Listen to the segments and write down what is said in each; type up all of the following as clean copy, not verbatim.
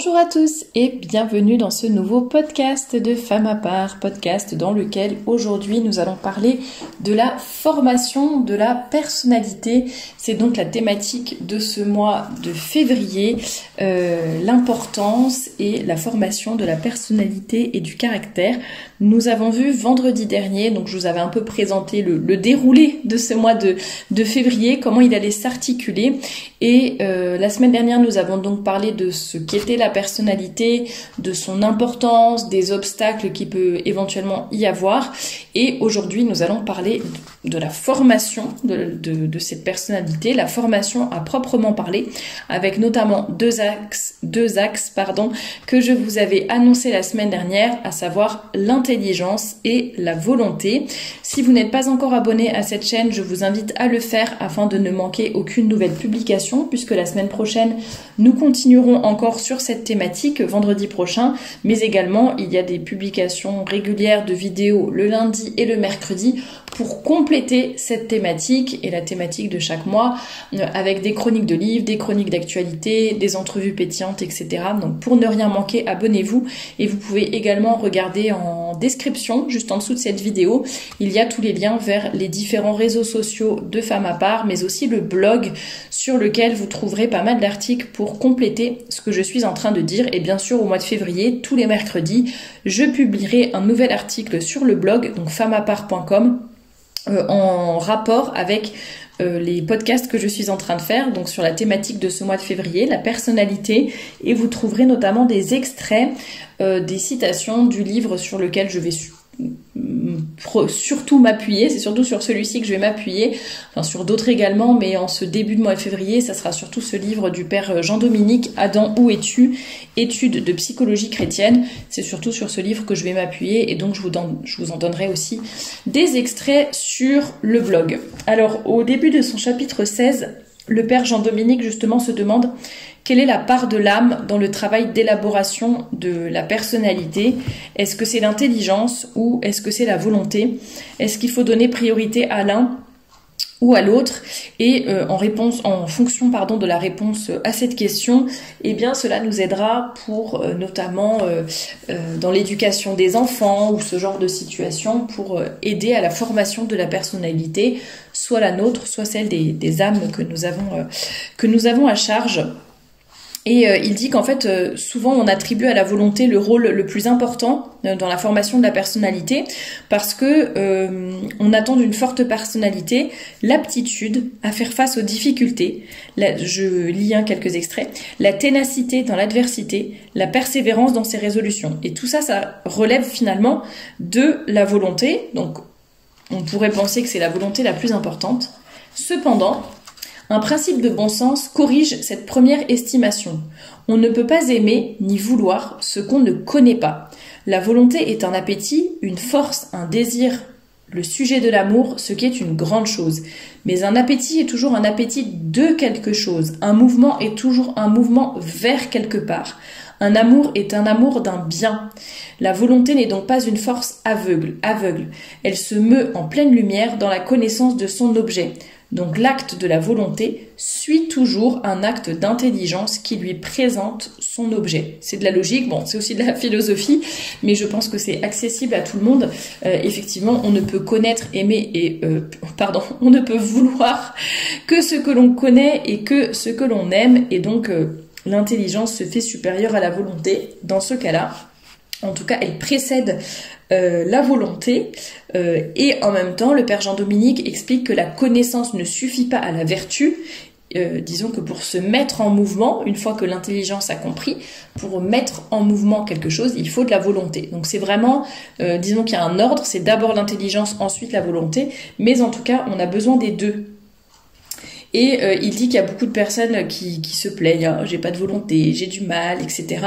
Bonjour à tous et bienvenue dans ce nouveau podcast de Femme à part, podcast dans lequel aujourd'hui nous allons parler de la formation de la personnalité. C'est donc la thématique de ce mois de février, l'importance et la formation de la personnalité et du caractère. Nous avons vu vendredi dernier, donc je vous avais un peu présenté le déroulé de ce mois de février, comment il allait s'articuler. Et la semaine dernière, nous avons donc parlé de ce qu'était la personnalité, de son importance, des obstacles qu'il peut éventuellement y avoir. Et aujourd'hui, nous allons parler de la formation de cette personnalité, la formation à proprement parler, avec notamment deux axes que je vous avais annoncé la semaine dernière, à savoir l'intelligence et la volonté. Si vous n'êtes pas encore abonné à cette chaîne, je vous invite à le faire afin de ne manquer aucune nouvelle publication, puisque la semaine prochaine, nous continuerons encore sur cette thématique vendredi prochain, mais également il y a des publications régulières de vidéos le lundi et le mercredi pour compléter cette thématique et la thématique de chaque mois avec des chroniques de livres, des chroniques d'actualité, des entrevues pétillantes, etc. Donc pour ne rien manquer, abonnez-vous et vous pouvez également regarder en description, juste en dessous de cette vidéo, il y a tous les liens vers les différents réseaux sociaux de Femme à part, mais aussi le blog sur lequel vous trouverez pas mal d'articles pour compléter ce que je suis en train de dire. Et bien sûr, au mois de février, tous les mercredis, je publierai un nouvel article sur le blog, donc femmeapart.com, en rapport avec les podcasts que je suis en train de faire, donc sur la thématique de ce mois de février, la personnalité, et vous trouverez notamment des extraits, des citations du livre sur lequel je vais surtout m'appuyer, c'est surtout sur celui-ci que je vais m'appuyer, enfin sur d'autres également, mais en ce début de mois de février, ça sera surtout ce livre du père Jean-Dominique, Adam, où es-tu? Études de psychologie chrétienne, c'est surtout sur ce livre que je vais m'appuyer, et donc je vous en donnerai aussi des extraits sur le blog. Alors, au début de son chapitre 16, le père Jean-Dominique justement se demande quelle est la part de l'âme dans le travail d'élaboration de la personnalité. Est-ce que c'est l'intelligence ou est-ce que c'est la volonté? Est-ce qu'il faut donner priorité à l'un ou à l'autre? Et en fonction de la réponse à cette question, eh bien cela nous aidera pour notamment dans l'éducation des enfants ou ce genre de situation, pour aider à la formation de la personnalité, soit la nôtre, soit celle des âmes que nous avons à charge. Et il dit qu'en fait, souvent on attribue à la volonté le rôle le plus important dans la formation de la personnalité, parce que on attend d'une forte personnalité l'aptitude à faire face aux difficultés, je lis quelques extraits, la ténacité dans l'adversité, la persévérance dans ses résolutions. Et tout ça, ça relève finalement de la volonté, donc on pourrait penser que c'est la volonté la plus importante. Cependant, un principe de bon sens corrige cette première estimation. On ne peut pas aimer ni vouloir ce qu'on ne connaît pas. La volonté est un appétit, une force, un désir, le sujet de l'amour, ce qui est une grande chose. Mais un appétit est toujours un appétit de quelque chose. Un mouvement est toujours un mouvement vers quelque part. Un amour est un amour d'un bien. La volonté n'est donc pas une force aveugle. Elle se meut en pleine lumière dans la connaissance de son objet. Donc l'acte de la volonté suit toujours un acte d'intelligence qui lui présente son objet. C'est de la logique, bon, c'est aussi de la philosophie, mais je pense que c'est accessible à tout le monde. Effectivement, on ne peut connaître, aimer et on ne peut vouloir que ce que l'on connaît et que ce que l'on aime, et donc l'intelligence se fait supérieure à la volonté dans ce cas-là. En tout cas, elle précède la volonté, et en même temps, le père Jean-Dominique explique que la connaissance ne suffit pas à la vertu. Disons que pour se mettre en mouvement, une fois que l'intelligence a compris, pour mettre en mouvement quelque chose, il faut de la volonté. Donc c'est vraiment, disons qu'il y a un ordre, c'est d'abord l'intelligence, ensuite la volonté, mais en tout cas, on a besoin des deux. Et il dit qu'il y a beaucoup de personnes qui se plaignent, hein, j'ai pas de volonté, j'ai du mal, etc.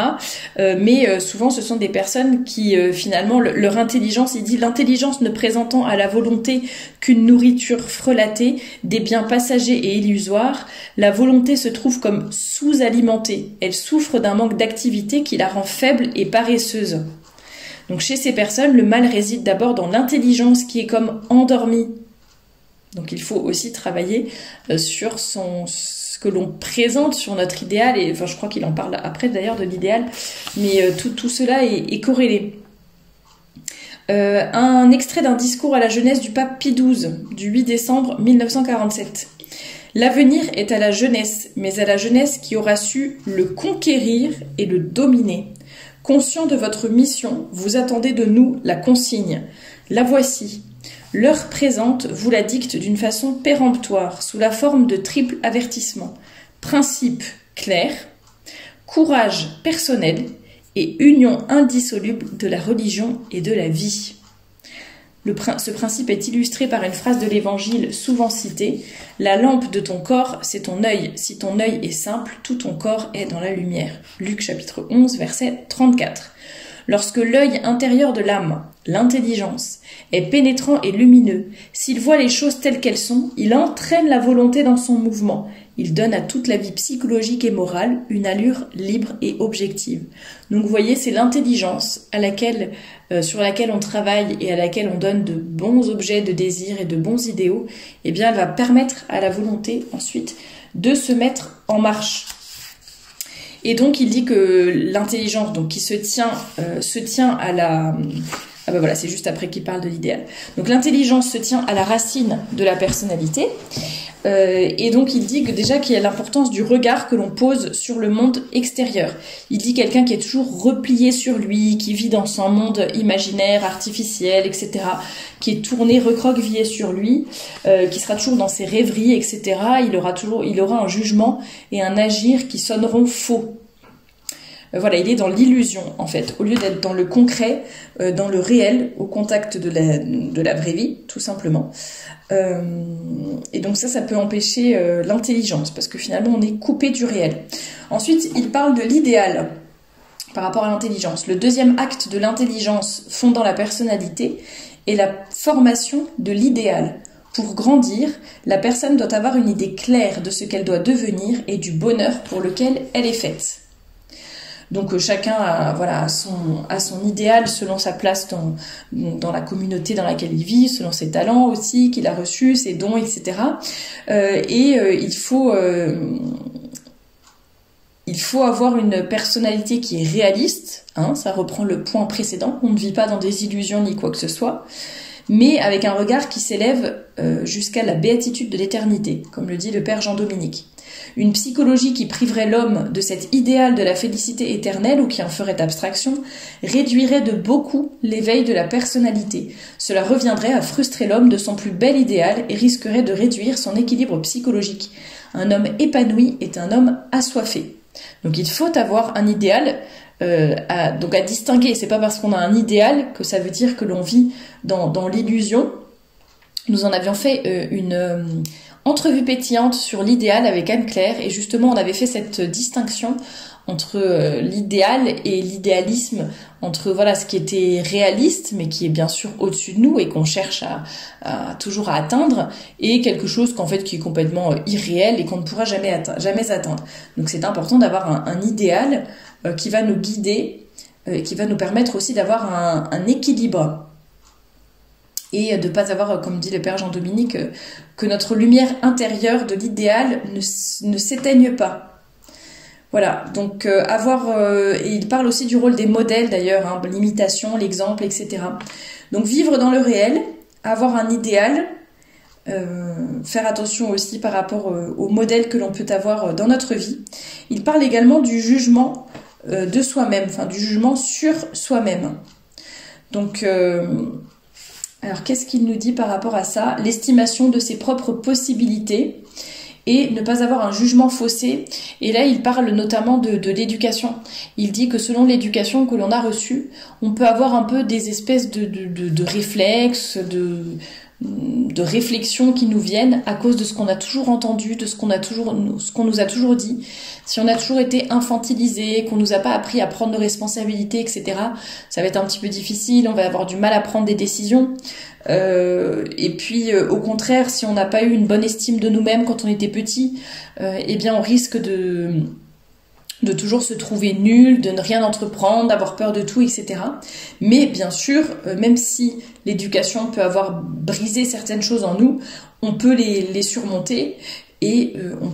Mais souvent ce sont des personnes qui finalement leur intelligence, il dit l'intelligence ne présentant à la volonté qu'une nourriture frelatée, des biens passagers et illusoires, la volonté se trouve comme sous-alimentée. Elle souffre d'un manque d'activité qui la rend faible et paresseuse. Donc chez ces personnes, le mal réside d'abord dans l'intelligence qui est comme endormie. Donc il faut aussi travailler sur que l'on présente sur notre idéal, et enfin je crois qu'il en parle après d'ailleurs de l'idéal, mais tout cela est corrélé. Un extrait d'un discours à la jeunesse du pape Pie XII du 8 décembre 1947. L'avenir est à la jeunesse, mais à la jeunesse qui aura su le conquérir et le dominer. Conscient de votre mission, vous attendez de nous la consigne. La voici. L'heure présente vous la dicte d'une façon péremptoire, sous la forme de triple avertissement. Principe clair, courage personnel et union indissoluble de la religion et de la vie. Ce principe est illustré par une phrase de l'Évangile souvent citée. La lampe de ton corps, c'est ton œil. Si ton œil est simple, tout ton corps est dans la lumière. Luc chapitre 11, verset 34. Lorsque l'œil intérieur de l'âme, l'intelligence, est pénétrant et lumineux, s'il voit les choses telles qu'elles sont, il entraîne la volonté dans son mouvement. Il donne à toute la vie psychologique et morale une allure libre et objective. Donc vous voyez, c'est l'intelligence sur laquelle on travaille et à laquelle on donne de bons objets de désir et de bons idéaux, eh bien elle va permettre à la volonté ensuite de se mettre en marche. Et donc il dit que l'intelligence, donc qui se tient à la... Ah ben voilà, c'est juste après qu'il parle de l'idéal. Donc l'intelligence se tient à la racine de la personnalité. Et donc il dit que déjà qu'il y a l'importance du regard que l'on pose sur le monde extérieur. Il dit quelqu'un qui est toujours replié sur lui, qui vit dans son monde imaginaire, artificiel, etc., qui est tourné, recroquevillé sur lui, qui sera toujours dans ses rêveries, etc. Il aura un jugement et un agir qui sonneront faux. Voilà, il est dans l'illusion en fait, au lieu d'être dans le concret, dans le réel, au contact de la vraie vie, tout simplement. Et donc ça peut empêcher l'intelligence, parce que finalement on est coupé du réel. Ensuite, il parle de l'idéal par rapport à l'intelligence. Le deuxième acte de l'intelligence fondant la personnalité est la formation de l'idéal. Pour grandir, la personne doit avoir une idée claire de ce qu'elle doit devenir et du bonheur pour lequel elle est faite. Donc chacun a son idéal selon sa place dans la communauté dans laquelle il vit, selon ses talents aussi qu'il a reçus, ses dons, etc. Il faut avoir une personnalité qui est réaliste, hein, ça reprend le point précédent, on ne vit pas dans des illusions ni quoi que ce soit, mais avec un regard qui s'élève jusqu'à la béatitude de l'éternité, comme le dit le père Jean-Dominique. Une psychologie qui priverait l'homme de cet idéal de la félicité éternelle ou qui en ferait abstraction réduirait de beaucoup l'éveil de la personnalité. Cela reviendrait à frustrer l'homme de son plus bel idéal et risquerait de réduire son équilibre psychologique. Un homme épanoui est un homme assoiffé. Donc il faut avoir un idéal à distinguer. C'est pas parce qu'on a un idéal que ça veut dire que l'on vit dans l'illusion. Nous en avions fait une entrevue pétillante sur l'idéal avec Anne-Claire, et justement on avait fait cette distinction entre l'idéal et l'idéalisme, entre ce qui était réaliste mais qui est bien sûr au-dessus de nous et qu'on cherche toujours à atteindre, et quelque chose qui est complètement irréel et qu'on ne pourra jamais atteindre. Donc c'est important d'avoir un idéal qui va nous guider, qui va nous permettre aussi d'avoir un équilibre. Et de ne pas avoir, comme dit le père Jean-Dominique, que notre lumière intérieure de l'idéal ne s'éteigne pas. Voilà, donc et il parle aussi du rôle des modèles d'ailleurs, hein, l'imitation, l'exemple, etc. Donc vivre dans le réel, avoir un idéal, faire attention aussi par rapport aux modèles que l'on peut avoir dans notre vie. Il parle également du jugement de soi-même, enfin du jugement sur soi-même. Donc... alors, qu'est-ce qu'il nous dit par rapport à ça? L'estimation de ses propres possibilités et ne pas avoir un jugement faussé. Et là, il parle notamment de l'éducation. Il dit que selon l'éducation que l'on a reçue, on peut avoir un peu des espèces de réflexes, de réflexions qui nous viennent à cause de ce qu'on a toujours entendu, de ce qu'on nous a toujours dit. Si on a toujours été infantilisé, qu'on nous a pas appris à prendre nos responsabilités, etc., ça va être un petit peu difficile, on va avoir du mal à prendre des décisions. Et puis au contraire, si on n'a pas eu une bonne estime de nous-mêmes quand on était petit, eh bien on risque de toujours se trouver nul, de ne rien entreprendre, d'avoir peur de tout, etc. Mais bien sûr, même si l'éducation peut avoir brisé certaines choses en nous, on peut les surmonter et on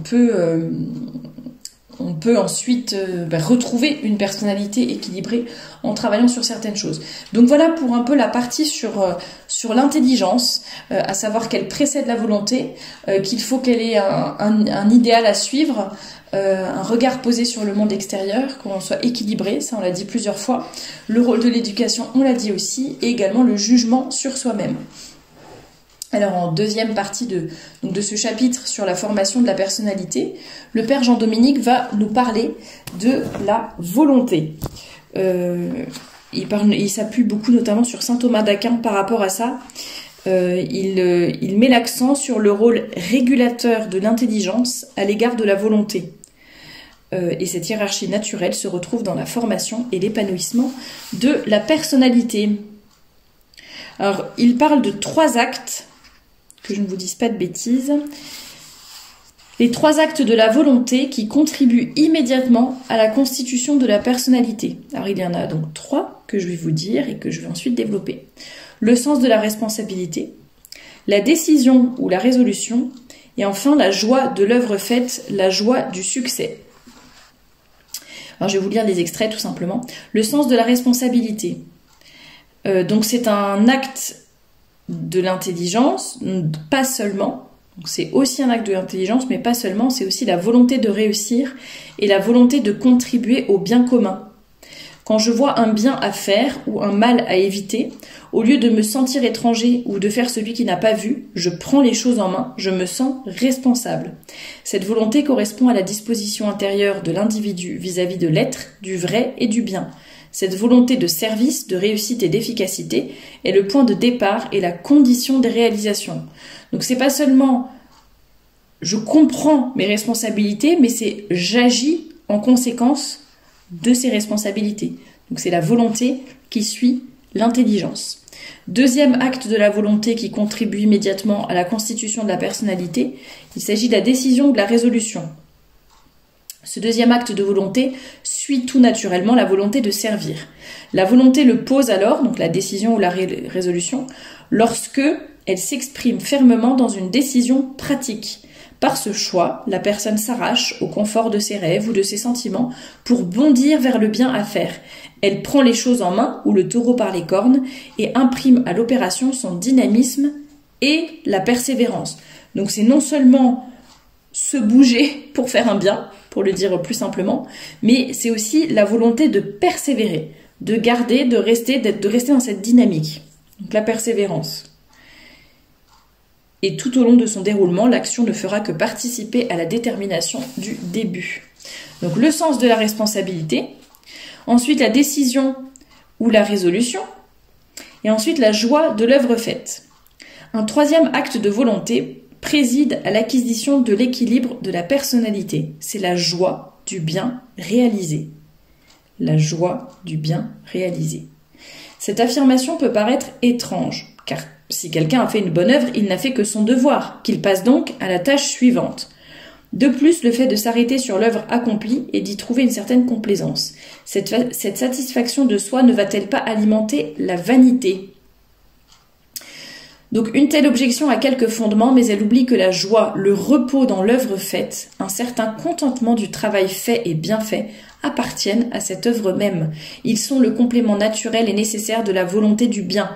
peut ensuite retrouver une personnalité équilibrée en travaillant sur certaines choses. Donc voilà pour un peu la partie sur l'intelligence, à savoir qu'elle précède la volonté, qu'il faut qu'elle ait un idéal à suivre, un regard posé sur le monde extérieur, qu'on soit équilibré, ça on l'a dit plusieurs fois, le rôle de l'éducation, on l'a dit aussi, et également le jugement sur soi-même. Alors en deuxième partie de ce chapitre sur la formation de la personnalité, le père Jean-Dominique va nous parler de la volonté. Il s'appuie beaucoup notamment sur saint Thomas d'Aquin par rapport à ça. Il met l'accent sur le rôle régulateur de l'intelligence à l'égard de la volonté. Et cette hiérarchie naturelle se retrouve dans la formation et l'épanouissement de la personnalité. Alors il parle de 3 actes, que je ne vous dise pas de bêtises. Les 3 actes de la volonté qui contribuent immédiatement à la constitution de la personnalité. Alors il y en a donc 3 que je vais vous dire et que je vais ensuite développer. Le sens de la responsabilité, la décision ou la résolution, et enfin la joie de l'œuvre faite, la joie du succès. Alors je vais vous lire les extraits tout simplement. Le sens de la responsabilité. Donc c'est un acte de l'intelligence, pas seulement. C'est aussi un acte de l'intelligence, mais pas seulement. C'est aussi la volonté de réussir et la volonté de contribuer au bien commun. Quand je vois un bien à faire ou un mal à éviter, au lieu de me sentir étranger ou de faire celui qui n'a pas vu, je prends les choses en main, je me sens responsable. Cette volonté correspond à la disposition intérieure de l'individu vis-à-vis de l'être, du vrai et du bien. Cette volonté de service, de réussite et d'efficacité est le point de départ et la condition des réalisations. Donc c'est pas seulement je comprends mes responsabilités, mais c'est j'agis en conséquence de ces responsabilités. Donc c'est la volonté qui suit l'intelligence. Deuxième acte de la volonté qui contribue immédiatement à la constitution de la personnalité, il s'agit de la décision ou de la résolution. Ce deuxième acte de volonté suit tout naturellement la volonté de servir. La volonté le pose alors, donc la décision ou la résolution, lorsque elle s'exprime fermement dans une décision pratique. Par ce choix, la personne s'arrache au confort de ses rêves ou de ses sentiments pour bondir vers le bien à faire. Elle prend les choses en main, ou le taureau par les cornes, et imprime à l'opération son dynamisme et la persévérance. Donc c'est non seulement se bouger pour faire un bien, pour le dire plus simplement, mais c'est aussi la volonté de persévérer, de garder, de rester dans cette dynamique. Donc la persévérance. Et tout au long de son déroulement, l'action ne fera que participer à la détermination du début. Donc le sens de la responsabilité, ensuite la décision ou la résolution, et ensuite la joie de l'œuvre faite. Un troisième acte de volonté préside à l'acquisition de l'équilibre de la personnalité. C'est la joie du bien réalisé. La joie du bien réalisé. Cette affirmation peut paraître étrange, car si quelqu'un a fait une bonne œuvre, il n'a fait que son devoir, qu'il passe donc à la tâche suivante. De plus, le fait de s'arrêter sur l'œuvre accomplie et d'y trouver une certaine complaisance. Cette satisfaction de soi ne va-t-elle pas alimenter la vanité ? Donc une telle objection a quelques fondements, mais elle oublie que la joie, le repos dans l'œuvre faite, un certain contentement du travail fait et bien fait, appartiennent à cette œuvre même. Ils sont le complément naturel et nécessaire de la volonté du bien.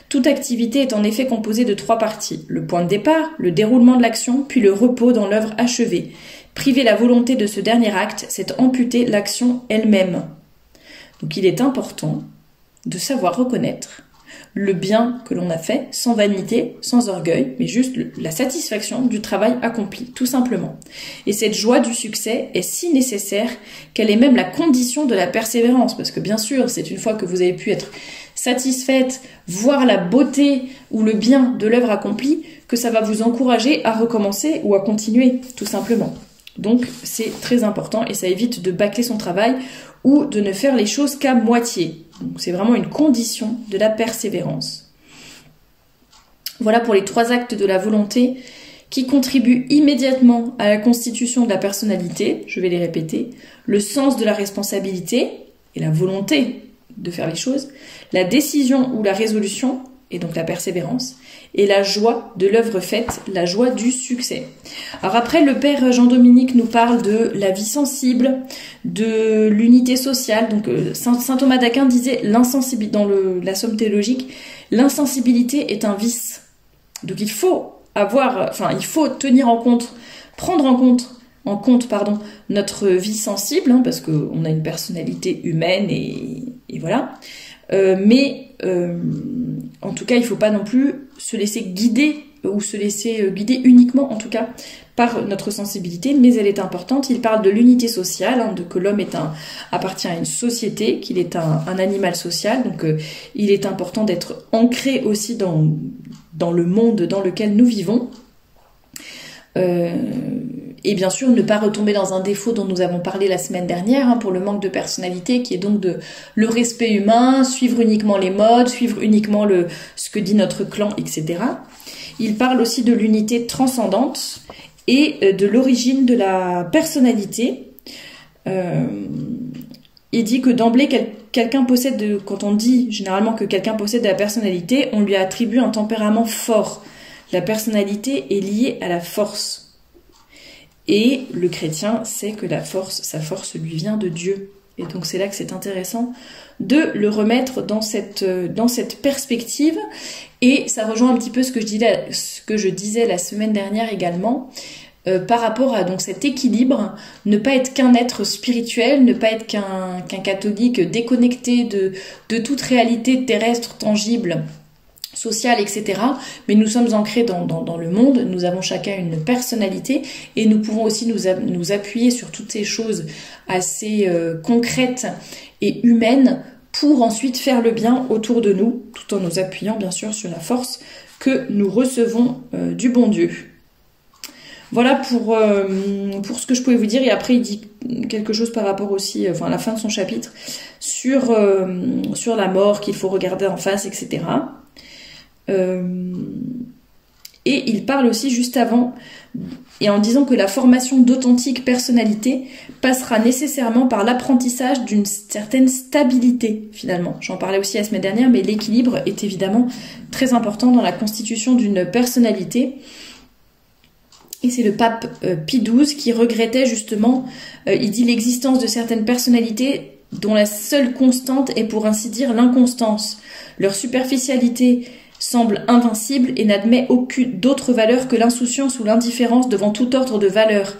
Toute activité est en effet composée de 3 parties. Le point de départ, le déroulement de l'action, puis le repos dans l'œuvre achevée. Priver la volonté de ce dernier acte, c'est amputer l'action elle-même. Donc il est important de savoir reconnaître le bien que l'on a fait, sans vanité, sans orgueil, mais juste la satisfaction du travail accompli, tout simplement. Et cette joie du succès est si nécessaire qu'elle est même la condition de la persévérance, parce que bien sûr, c'est une fois que vous avez pu être satisfaite, voir la beauté ou le bien de l'œuvre accomplie, que ça va vous encourager à recommencer ou à continuer, tout simplement. Donc c'est très important et ça évite de bâcler son travail ou de ne faire les choses qu'à moitié. C'est vraiment une condition de la persévérance. Voilà pour les 3 actes de la volonté qui contribuent immédiatement à la constitution de la personnalité, je vais les répéter, le sens de la responsabilité et la volonté de faire les choses, la décision ou la résolution et donc la persévérance, et la joie de l'œuvre faite, la joie du succès. Alors après, le père Jean-Dominique nous parle de la vie sensible, de l'unité sociale. Donc saint Thomas d'Aquin disait l'insensibilité, dans la Somme théologique, l'insensibilité est un vice. Donc il faut tenir en compte, prendre en compte, notre vie sensible, parce qu'on a une personnalité humaine et voilà. En tout cas, il ne faut pas non plus se laisser guider ou se laisser guider uniquement, en tout cas, par notre sensibilité, mais elle est importante. Il parle de l'unité sociale, que l'homme appartient à une société, qu'il est un animal social, donc il est important d'être ancré aussi dans le monde dans lequel nous vivons. Et bien sûr, ne pas retomber dans un défaut dont nous avons parlé la semaine dernière, pour le manque de personnalité, qui est donc le respect humain, suivre uniquement les modes, suivre uniquement ce que dit notre clan, etc. Il parle aussi de l'unité transcendante et de l'origine de la personnalité. Il dit que d'emblée, quelqu'un possède, quand on dit généralement que quelqu'un possède de la personnalité, on lui attribue un tempérament fort. La personnalité est liée à la force. Et le chrétien sait que sa force lui vient de Dieu. Et donc c'est là que c'est intéressant de le remettre dans cette perspective. Et ça rejoint un petit peu ce que je disais la semaine dernière également, par rapport à donc cet équilibre, ne pas être qu'un être spirituel, ne pas être qu'un catholique déconnecté de toute réalité terrestre, tangible, sociale, etc. Mais nous sommes ancrés dans le monde, nous avons chacun une personnalité et nous pouvons aussi nous appuyer sur toutes ces choses assez concrètes et humaines pour ensuite faire le bien autour de nous, tout en nous appuyant bien sûr sur la force que nous recevons du bon Dieu. Voilà pour ce que je pouvais vous dire. Et après il dit quelque chose par rapport aussi, à la fin de son chapitre, sur la mort, qu'il faut regarder en face, etc. Et il parle aussi juste avant, et en disant que la formation d'authentique personnalité passera nécessairement par l'apprentissage d'une certaine stabilité, finalement. J'en parlais aussi la semaine dernière, mais l'équilibre est évidemment très important dans la constitution d'une personnalité. Et c'est le pape Pie XII qui regrettait justement, il dit l'existence de certaines personnalités dont la seule constante est pour ainsi dire l'inconstance. Leur superficialité semble invincible et n'admet aucune d'autre valeur que l'insouciance ou l'indifférence devant tout ordre de valeur.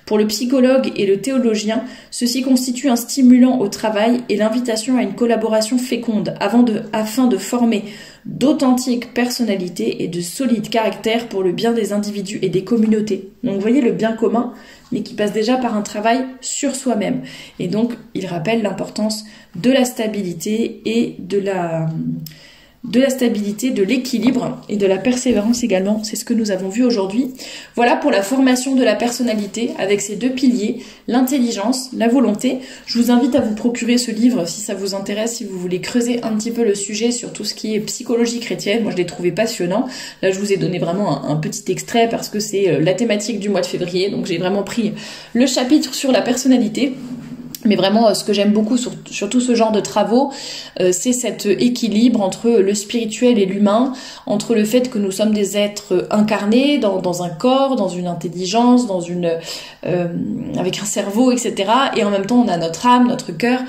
Pour le psychologue et le théologien, ceci constitue un stimulant au travail et l'invitation à une collaboration féconde afin de former d'authentiques personnalités et de solides caractères pour le bien des individus et des communautés. Donc vous voyez le bien commun, mais qui passe déjà par un travail sur soi-même. Et donc il rappelle l'importance de la stabilité et de l'équilibre et de la persévérance également. C'est ce que nous avons vu aujourd'hui. Voilà pour la formation de la personnalité avec ces deux piliers, l'intelligence, la volonté. Je vous invite à vous procurer ce livre si ça vous intéresse, si vous voulez creuser un petit peu le sujet sur tout ce qui est psychologie chrétienne. Moi, je l'ai trouvé passionnant. Là, je vous ai donné vraiment un petit extrait parce que c'est la thématique du mois de février. Donc, j'ai vraiment pris le chapitre sur la personnalité. Mais vraiment, ce que j'aime beaucoup sur tout ce genre de travaux, c'est cet équilibre entre le spirituel et l'humain, entre le fait que nous sommes des êtres incarnés dans un corps, dans une intelligence, avec un cerveau, etc. Et en même temps, on a notre âme, notre cœur.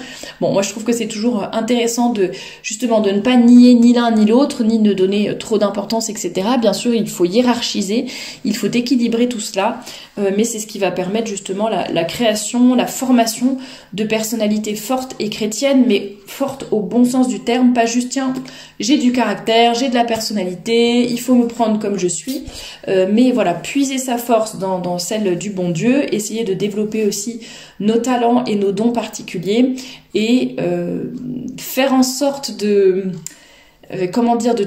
Bon, moi, je trouve que c'est toujours intéressant justement de ne pas nier ni l'un ni l'autre, ni ne donner trop d'importance, etc. Bien sûr, il faut hiérarchiser, il faut équilibrer tout cela, mais c'est ce qui va permettre justement la création, la formation de personnalités fortes et chrétiennes, mais fortes au bon sens du terme, pas juste tiens, j'ai du caractère, j'ai de la personnalité, il faut me prendre comme je suis, mais voilà, puiser sa force dans celle du bon Dieu, essayer de développer aussi nos talents et nos dons particuliers, et faire en sorte de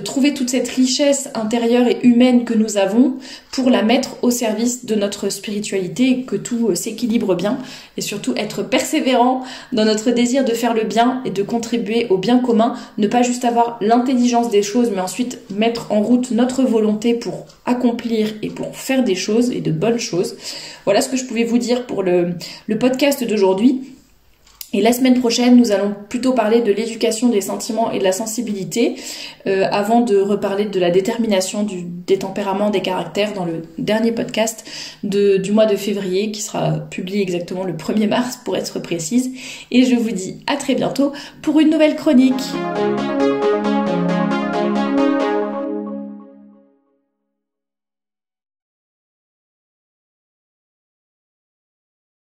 trouver toute cette richesse intérieure et humaine que nous avons pour la mettre au service de notre spiritualité, que tout s'équilibre bien, et surtout être persévérant dans notre désir de faire le bien et de contribuer au bien commun, ne pas juste avoir l'intelligence des choses, mais ensuite mettre en route notre volonté pour accomplir et pour faire des choses et de bonnes choses. Voilà ce que je pouvais vous dire pour le podcast d'aujourd'hui. Et la semaine prochaine, nous allons plutôt parler de l'éducation des sentiments et de la sensibilité, avant de reparler de la détermination des tempéraments, des caractères dans le dernier podcast du mois de février, qui sera publié exactement le 1er mars pour être précise. Et je vous dis à très bientôt pour une nouvelle chronique.